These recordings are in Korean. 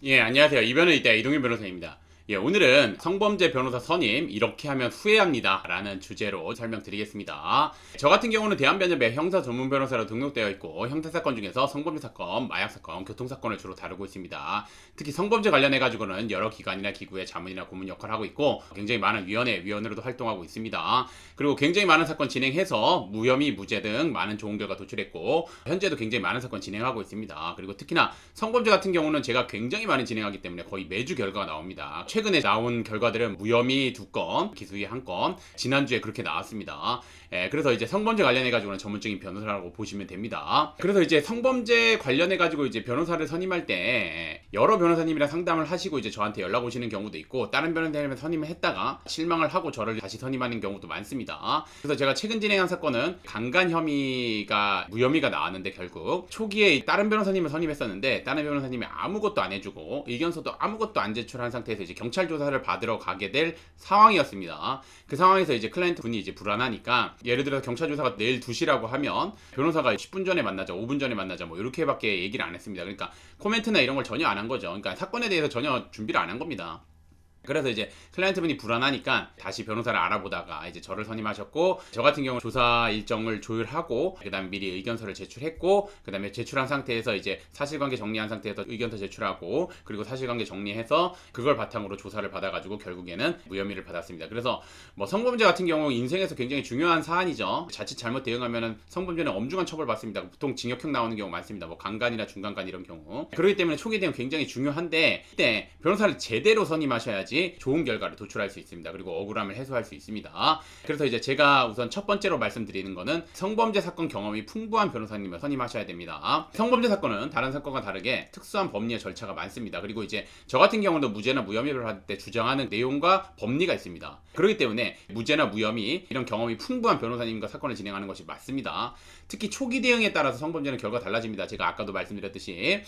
예, 안녕하세요. 이변은 이따 이동현 변호사입니다. 예, 오늘은 성범죄 변호사 선임 이렇게 하면 후회합니다 라는 주제로 설명드리겠습니다. 저 같은 경우는 대한변협의 형사 전문 변호사로 등록되어 있고 형사사건 중에서 성범죄 사건, 마약사건, 교통사건을 주로 다루고 있습니다. 특히 성범죄 관련해 가지고는 여러 기관이나 기구의 자문이나 고문 역할을 하고 있고 굉장히 많은 위원회로도 활동하고 있습니다. 그리고 굉장히 많은 사건 진행해서 무혐의, 무죄 등 많은 좋은 결과 도출했고 현재도 굉장히 많은 사건 진행하고 있습니다. 그리고 특히나 성범죄 같은 경우는 제가 굉장히 많이 진행하기 때문에 거의 매주 결과가 나옵니다. 최근에 나온 결과들은 무혐의 2건, 기소유예 1건, 지난주에 그렇게 나왔습니다. 그래서 이제 성범죄 관련해가지고는 전문적인 변호사라고 보시면 됩니다. 그래서 이제 성범죄 관련해가지고 이제 변호사를 선임할 때 여러 변호사님이랑 상담을 하시고 이제 저한테 연락 오시는 경우도 있고 다른 변호사님을 선임을 했다가 실망을 하고 저를 다시 선임하는 경우도 많습니다. 그래서 제가 최근 진행한 사건은 강간 혐의가 무혐의가 나왔는데 결국 초기에 다른 변호사님을 선임했었는데 다른 변호사님이 아무것도 안 해주고 의견서도 아무것도 안 제출한 상태에서 이제 경찰 조사를 받으러 가게 될 상황이었습니다. 그 상황에서 이제 클라이언트 분이 이제 불안하니까 예를 들어서 경찰 조사가 내일 2시라고 하면 변호사가 10분 전에 만나자, 5분 전에 만나자 뭐 이렇게밖에 얘기를 안 했습니다. 그러니까 코멘트나 이런 걸 전혀 안 한 거죠. 그러니까 사건에 대해서 전혀 준비를 안 한 겁니다. 그래서 이제 클라이언트 분이 불안하니까 다시 변호사를 알아보다가 이제 저를 선임하셨고, 저 같은 경우 조사 일정을 조율하고 그다음에 미리 의견서를 제출했고, 그다음에 제출한 상태에서 이제 사실관계 정리한 상태에서 의견서 제출하고, 그리고 사실관계 정리해서 그걸 바탕으로 조사를 받아가지고 결국에는 무혐의를 받았습니다. 그래서 뭐 성범죄 같은 경우 인생에서 굉장히 중요한 사안이죠. 자칫 잘못 대응하면은 성범죄는 엄중한 처벌 받습니다. 보통 징역형 나오는 경우 많습니다. 뭐 강간이나 중간간 이런 경우. 그렇기 때문에 초기 대응 굉장히 중요한데 이때 변호사를 제대로 선임하셔야지 좋은 결과를 도출할 수 있습니다. 그리고 억울함을 해소할 수 있습니다. 그래서 이제 제가 우선 첫 번째로 말씀드리는 거는 성범죄 사건 경험이 풍부한 변호사님을 선임하셔야 됩니다. 성범죄 사건은 다른 사건과 다르게 특수한 법리의 절차가 많습니다. 그리고 이제 저 같은 경우도 무죄나 무혐의를 할 때 주장하는 내용과 법리가 있습니다. 그렇기 때문에 무죄나 무혐의 이런 경험이 풍부한 변호사님과 사건을 진행하는 것이 맞습니다. 특히 초기 대응에 따라서 성범죄는 결과가 달라집니다. 제가 아까도 말씀드렸듯이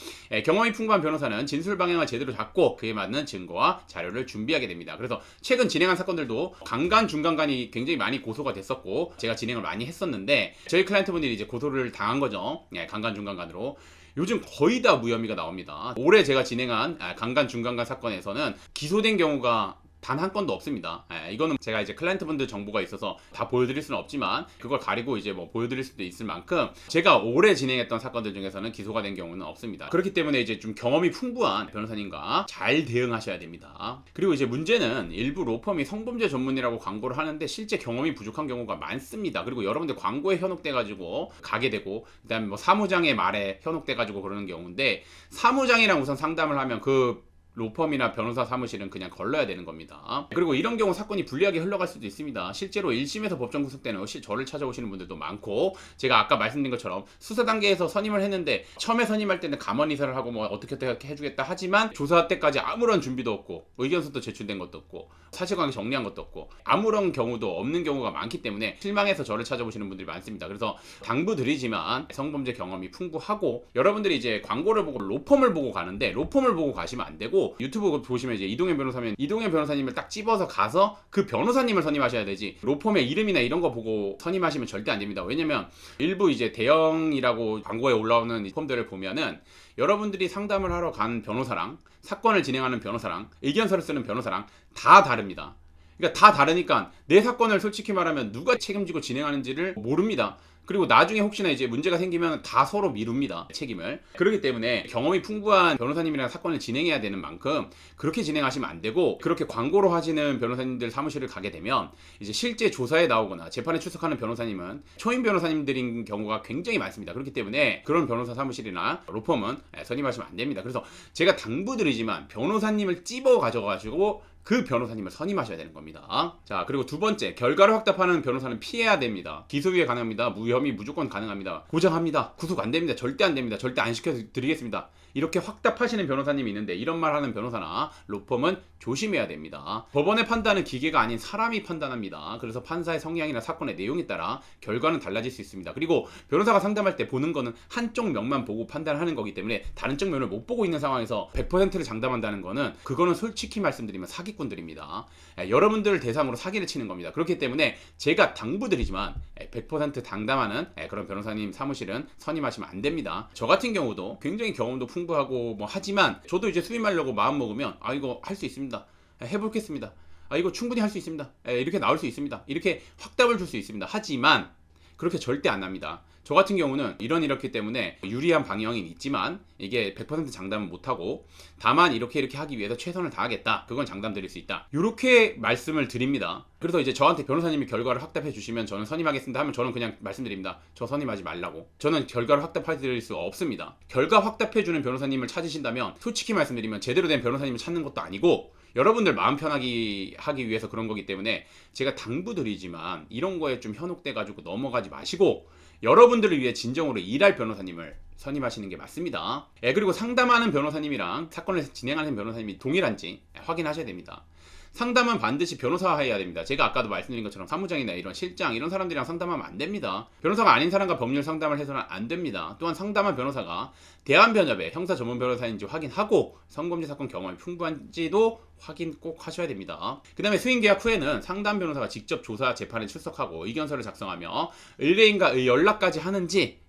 경험이 풍부한 변호사는 진술 방향을 제대로 잡고 그에 맞는 증거와 자료를 준비하게 됩니다. 그래서 최근 진행한 사건들도 강간, 중간간이 굉장히 많이 고소가 됐었고 제가 진행을 많이 했었는데 저희 클라이언트분들이 이제 고소를 당한 거죠. 강간, 중간간으로. 요즘 거의 다 무혐의가 나옵니다. 올해 제가 진행한 강간, 중간간 사건에서는 기소된 경우가 단 한 건도 없습니다. 이거는 제가 이제 클라이언트 분들 정보가 있어서 다 보여드릴 수는 없지만 그걸 가리고 이제 뭐 보여드릴 수도 있을 만큼 제가 올해 진행했던 사건들 중에서는 기소가 된 경우는 없습니다. 그렇기 때문에 이제 좀 경험이 풍부한 변호사님과 잘 대응하셔야 됩니다. 그리고 이제 문제는 일부 로펌이 성범죄 전문이라고 광고를 하는데 실제 경험이 부족한 경우가 많습니다. 그리고 여러분들 광고에 현혹돼 가지고 가게 되고 그다음에 뭐 사무장의 말에 현혹돼 가지고 그러는 경우인데 사무장이랑 우선 상담을 하면 그 로펌이나 변호사 사무실은 그냥 걸러야 되는 겁니다. 그리고 이런 경우 사건이 불리하게 흘러갈 수도 있습니다. 실제로 1심에서 법정 구속 때는 저를 찾아오시는 분들도 많고 제가 아까 말씀드린 것처럼 수사 단계에서 선임을 했는데 처음에 선임할 때는 감원 이사를 하고 뭐 어떻게 해주겠다 하지만 조사 때까지 아무런 준비도 없고 의견서도 제출된 것도 없고 사실관계 정리한 것도 없고 아무런 경우도 없는 경우가 많기 때문에 실망해서 저를 찾아오시는 분들이 많습니다. 그래서 당부드리지만 성범죄 경험이 풍부하고 여러분들이 이제 광고를 보고 로펌을 보고 가는데 로펌을 보고 가시면 안 되고 유튜브 보시면 이제 이동현 변호사면 이동현 변호사님을 딱 집어서 가서 그 변호사님을 선임하셔야 되지 로펌의 이름이나 이런 거 보고 선임하시면 절대 안 됩니다. 왜냐면 일부 이제 대형이라고 광고에 올라오는 펌들을 보면은 여러분들이 상담을 하러 간 변호사랑 사건을 진행하는 변호사랑 의견서를 쓰는 변호사랑 다 다릅니다. 그러니까 다 다르니까 내 사건을 솔직히 말하면 누가 책임지고 진행하는지를 모릅니다. 그리고 나중에 혹시나 이제 문제가 생기면 다 서로 미룹니다. 책임을. 그렇기 때문에 경험이 풍부한 변호사님이랑 사건을 진행해야 되는 만큼 그렇게 진행하시면 안 되고 그렇게 광고로 하시는 변호사님들 사무실을 가게 되면 이제 실제 조사에 나오거나 재판에 출석하는 변호사님은 초임 변호사님들인 경우가 굉장히 많습니다. 그렇기 때문에 그런 변호사 사무실이나 로펌은 선임하시면 안 됩니다. 그래서 제가 당부드리지만 변호사님을 찝어 가져가지고 그 변호사님을 선임하셔야 되는 겁니다. 자, 그리고 두 번째, 결과를 확답하는 변호사는 피해야 됩니다. 기소유예 가능합니다. 무혐의 무조건 가능합니다. 고장합니다. 구속 안 됩니다. 절대 안 됩니다. 절대 안 시켜드리겠습니다. 이렇게 확답하시는 변호사님이 있는데 이런 말 하는 변호사나 로펌은 조심해야 됩니다. 법원의 판단은 기계가 아닌 사람이 판단합니다. 그래서 판사의 성향이나 사건의 내용에 따라 결과는 달라질 수 있습니다. 그리고 변호사가 상담할 때 보는 거는 한쪽 면만 보고 판단하는 거기 때문에 다른 쪽 면을 못 보고 있는 상황에서 100%를 장담한다는 거는 그거는 솔직히 말씀드리면 사기꾼들입니다. 여러분들을 대상으로 사기를 치는 겁니다. 그렇기 때문에 제가 당부드리지만 100% 장담하는 그런 변호사님 사무실은 선임하시면 안 됩니다. 저 같은 경우도 굉장히 경험도 풍부한 승부하고 뭐 하지만 저도 이제 수임하려고 마음 먹으면 이거 할 수 있습니다. 해보겠습니다. 이거 충분히 할 수 있습니다. 이렇게 나올 수 있습니다. 이렇게 확답을 줄 수 있습니다. 하지만 그렇게 절대 안 납니다. 저 같은 경우는 이렇기 때문에 유리한 방향은 있지만 이게 100% 장담은 못하고 다만 이렇게 하기 위해서 최선을 다하겠다. 그건 장담 드릴 수 있다. 이렇게 말씀을 드립니다. 그래서 이제 저한테 변호사님이 결과를 확답해 주시면 저는 선임하겠습니다 하면 저는 그냥 말씀드립니다. 저 선임하지 말라고. 저는 결과를 확답해 드릴 수 없습니다. 결과 확답해 주는 변호사님을 찾으신다면 솔직히 말씀드리면 제대로 된 변호사님을 찾는 것도 아니고 여러분들 마음 편하게 하기 위해서 그런 거기 때문에 제가 당부드리지만 이런 거에 좀 현혹돼 가지고 넘어가지 마시고 여러분들을 위해 진정으로 일할 변호사님을 선임하시는 게 맞습니다. 그리고 상담하는 변호사님이랑 사건을 진행하는 변호사님이 동일한지 확인하셔야 됩니다. 상담은 반드시 변호사와 해야 됩니다. 제가 아까도 말씀드린 것처럼 사무장이나 이런 실장 이런 사람들이랑 상담하면 안 됩니다. 변호사가 아닌 사람과 법률 상담을 해서는 안 됩니다. 또한 상담한 변호사가 대한변협의 형사 전문 변호사인지 확인하고 성범죄 사건 경험이 풍부한지도 확인 꼭 하셔야 됩니다. 그 다음에 수임 계약 후에는 상담 변호사가 직접 조사 재판에 출석하고 의견서를 작성하며 의뢰인과 연락까지 하는지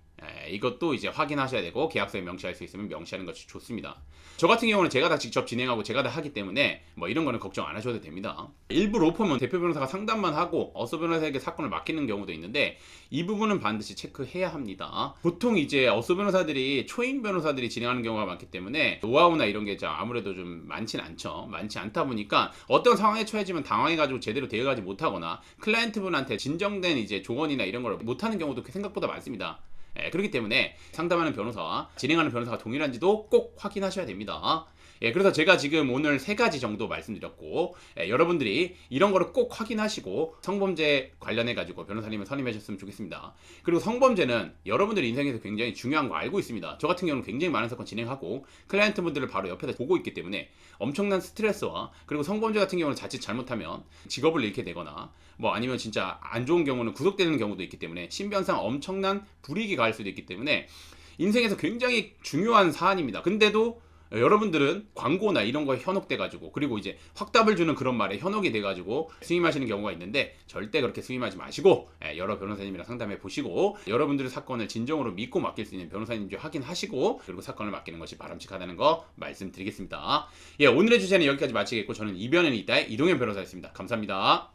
이것도 이제 확인하셔야 되고 계약서에 명시할 수 있으면 명시하는 것이 좋습니다. 저 같은 경우는 제가 다 직접 진행하고 제가 다 하기 때문에 뭐 이런 거는 걱정 안 하셔도 됩니다. 일부 로펌은 대표 변호사가 상담만 하고 어서 변호사에게 사건을 맡기는 경우도 있는데 이 부분은 반드시 체크해야 합니다. 보통 이제 어서 변호사들이 초임 변호사들이 진행하는 경우가 많기 때문에 노하우나 이런 게 아무래도 좀 많진 않죠. 많지 않다 보니까 어떤 상황에 처해지면 당황해가지고 제대로 대응하지 못하거나 클라이언트분한테 진정된 이제 조언이나 이런 걸 못하는 경우도 생각보다 많습니다. 그렇기 때문에 상담하는 변호사와 진행하는 변호사가 동일한지도 꼭 확인하셔야 됩니다. 그래서 제가 지금 오늘 3가지 정도 말씀드렸고 여러분들이 이런 거를 꼭 확인하시고 성범죄 관련해 가지고 변호사님을 선임하셨으면 좋겠습니다. 그리고 성범죄는 여러분들 인생에서 굉장히 중요한 거 알고 있습니다. 저 같은 경우는 굉장히 많은 사건 진행하고 클라이언트 분들을 바로 옆에서 보고 있기 때문에 엄청난 스트레스와 그리고 성범죄 같은 경우는 자칫 잘못하면 직업을 잃게 되거나 뭐 아니면 진짜 안 좋은 경우는 구속되는 경우도 있기 때문에 신변상 엄청난 불이익이 가할 수도 있기 때문에 인생에서 굉장히 중요한 사안입니다. 근데도 여러분들은 광고나 이런 거에 현혹돼가지고 그리고 이제 확답을 주는 그런 말에 현혹이 돼가지고 수임하시는 경우가 있는데 절대 그렇게 수임하지 마시고 여러 변호사님이랑 상담해 보시고 여러분들의 사건을 진정으로 믿고 맡길 수 있는 변호사님인지 확인하시고 그리고 사건을 맡기는 것이 바람직하다는 거 말씀드리겠습니다. 오늘의 주제는 여기까지 마치겠고 저는 이변은 이따의 이동현 변호사였습니다. 감사합니다.